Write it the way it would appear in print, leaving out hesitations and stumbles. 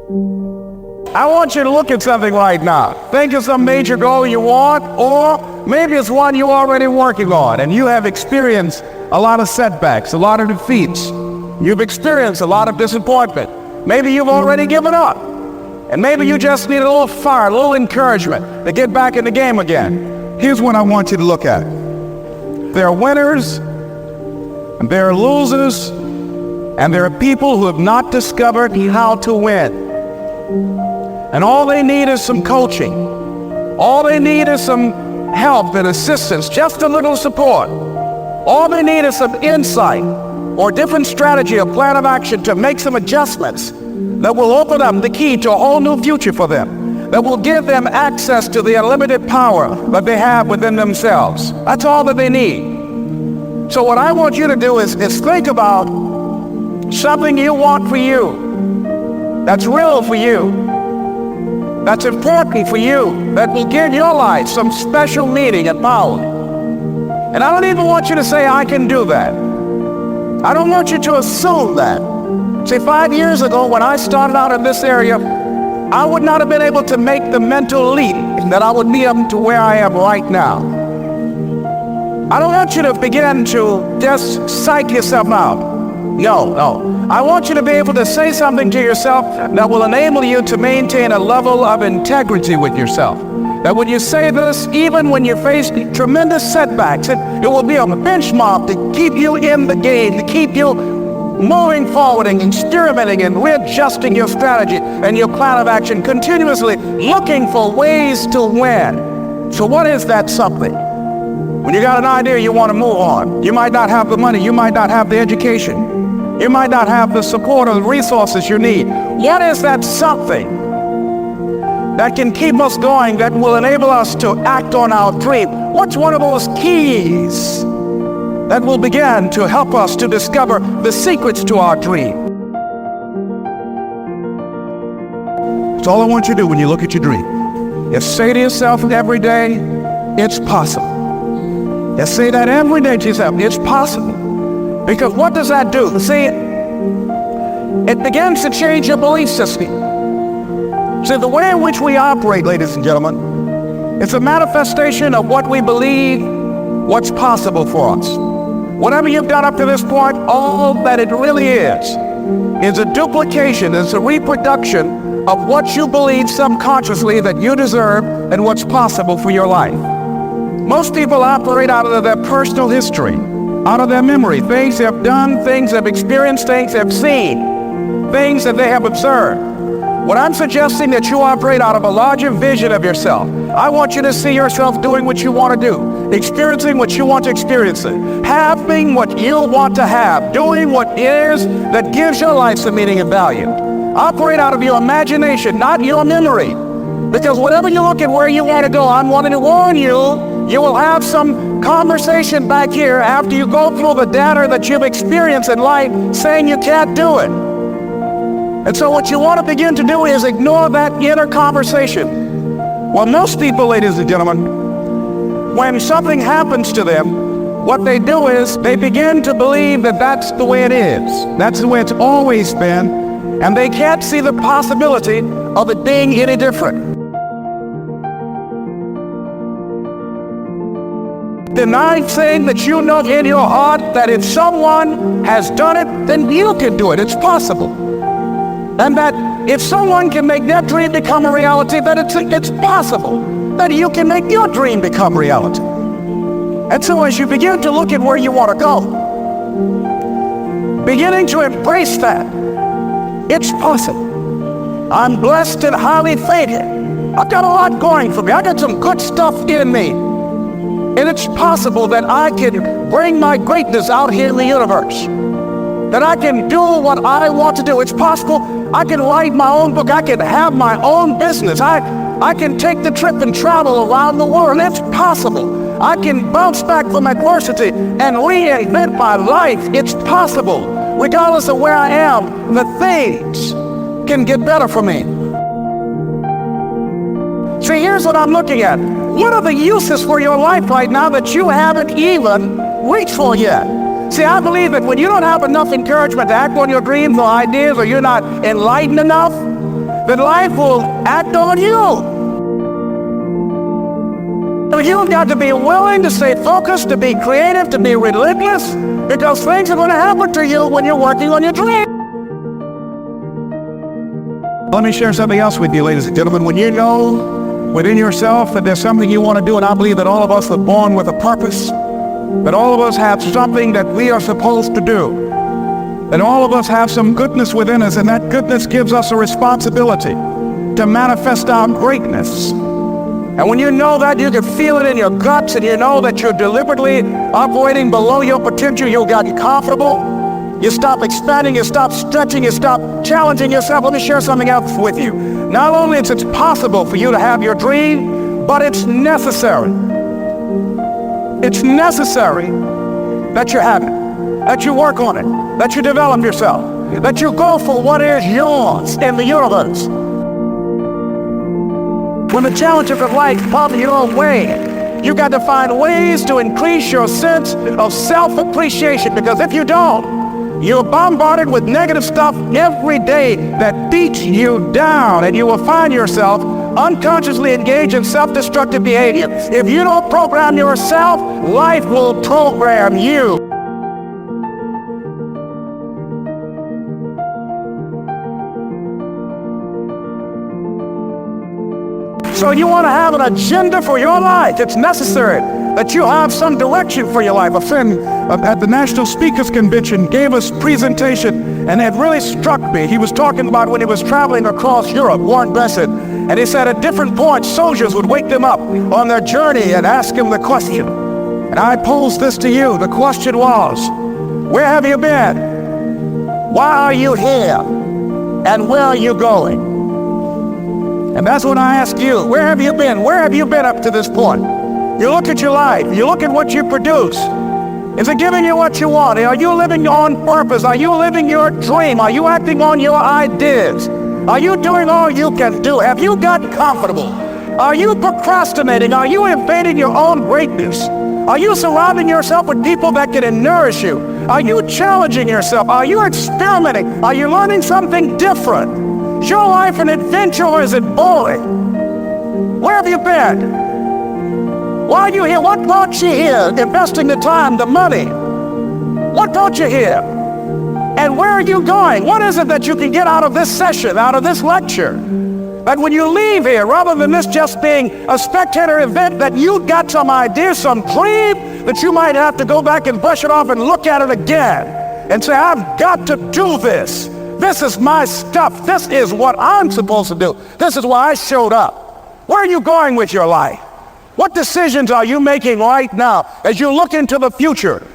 I want you to look at something right now. Think of some major goal you want, or maybe it's one you're already working on and you have experienced a lot of setbacks, a lot of defeats. You've experienced a lot of disappointment. Maybe you've already given up. And maybe you just need a little fire, a little encouragement to get back in the game again. Here's what I want you to look at. There are winners, and there are losers, and there are people who have not discovered how to win. And all they need is some coaching. All they need is some help and assistance, just a little support. All they need is some insight or different strategy or plan of action to make some adjustments that will open up the key to a whole new future for them, that will give them access to the unlimited power that they have within themselves. That's all that they need. So what I want you to do is think about something you want for you, that's real for you, that's important for you, that will give your life some special meaning and power. And I don't even want you to say, I can do that. I don't want you to assume that. See, 5 years ago when I started out in this area, I would not have been able to make the mental leap that I would be up to where I am right now. I don't want you to begin to just psych yourself out. No. I want you to be able to say something to yourself that will enable you to maintain a level of integrity with yourself. That when you say this, even when you face tremendous setbacks, it will be a benchmark to keep you in the game, to keep you moving forward and experimenting and readjusting your strategy and your plan of action, continuously looking for ways to win. So what is that something? When you got an idea you want to move on, you might not have the money, you might not have the education, you might not have the support or the resources you need. What is that something that can keep us going, that will enable us to act on our dream? What's one of those keys that will begin to help us to discover the secrets to our dream? That's all I want you to do when you look at your dream. You say to yourself every day, it's possible. You say that every day to yourself, it's possible. Because what does that do? See, it begins to change your belief system. See, the way in which we operate, ladies and gentlemen, it's a manifestation of what we believe, what's possible for us. Whatever you've done up to this point, all that it really is a duplication, is a reproduction of what you believe subconsciously that you deserve and what's possible for your life. Most people operate out of their personal history, out of their memory, things they have done, things they've experienced, things they've seen, things that they have observed. What I'm suggesting that you operate out of a larger vision of yourself. I want you to see yourself doing what you want to do, experiencing what you want to experience, having what you want to have, doing what it is that gives your life some meaning and value. Operate out of your imagination, not your memory. Because whatever you look at where you want to go, I'm wanting to warn you, you will have some conversation back here after you go through the data that you've experienced in life saying you can't do it. And so what you want to begin to do is ignore that inner conversation. Well, most people, ladies and gentlemen, when something happens to them, what they do is they begin to believe that that's the way it is. That's the way it's always been. And they can't see the possibility of it being any different. Deny saying that you know in your heart that if someone has done it, then you can do it. It's possible. And that if someone can make their dream become a reality, that it's possible that you can make your dream become reality. And so as you begin to look at where you want to go, beginning to embrace that, it's possible. I'm blessed and highly favored. I've got a lot going for me. I got some good stuff in me. And it's possible that I can bring my greatness out here in the universe. That I can do what I want to do. It's possible I can write my own book. I can have my own business. I can take the trip and travel around the world. It's possible. I can bounce back from adversity and reinvent my life. It's possible. Regardless of where I am, the things can get better for me. See, here's what I'm looking at. What are the uses for your life right now that you haven't even reached for yet? See, I believe that when you don't have enough encouragement to act on your dreams or ideas, or you're not enlightened enough, then life will act on you. So you've got to be willing to stay focused, to be creative, to be relentless, because things are going to happen to you when you're working on your dream. Let me share something else with you, ladies and gentlemen. When you know within yourself that there's something you want to do, and I believe that all of us are born with a purpose, that all of us have something that we are supposed to do, that all of us have some goodness within us, and that goodness gives us a responsibility to manifest our greatness. And when you know that, you can feel it in your guts, and you know that you're deliberately operating below your potential, you'll get comfortable. You stop expanding, you stop stretching, you stop challenging yourself. Let me share something else with you. Not only is it possible for you to have your dream, but it's necessary. It's necessary that you have it, that you work on it, that you develop yourself, that you go for what is yours in the universe. When the challenges of life come your way, you got to find ways to increase your sense of self-appreciation, because if you don't, you're bombarded with negative stuff every day that beats you down, and you will find yourself unconsciously engaged in self-destructive behavior. If you don't program yourself, life will program you. So you want to have an agenda for your life. It's necessary that you have some direction for your life. A friend at the National Speakers Convention gave us a presentation, and it really struck me. He was talking about when he was traveling across Europe, Warren Buffett, and he said at different points, soldiers would wake them up on their journey and ask him the question. And I posed this to you. The question was, where have you been? Why are you here? And where are you going? And that's what I ask you. Where have you been? Where have you been up to this point? You look at your life. You look at what you produce. Is it giving you what you want? Are you living on purpose? Are you living your dream? Are you acting on your ideas? Are you doing all you can do? Have you gotten comfortable? Are you procrastinating? Are you invading your own greatness? Are you surrounding yourself with people that can nourish you? Are you challenging yourself? Are you experimenting? Are you learning something different? Is your life an adventure, or is it boring? Where have you been? Why are you here? What brought you here? Investing the time, the money. What brought you here? And where are you going? What is it that you can get out of this session, out of this lecture? That when you leave here, rather than this just being a spectator event, that you got some idea, some dream, that you might have to go back and brush it off and look at it again and say, I've got to do this. This is my stuff. This is what I'm supposed to do. This is why I showed up. Where are you going with your life? What decisions are you making right now as you look into the future?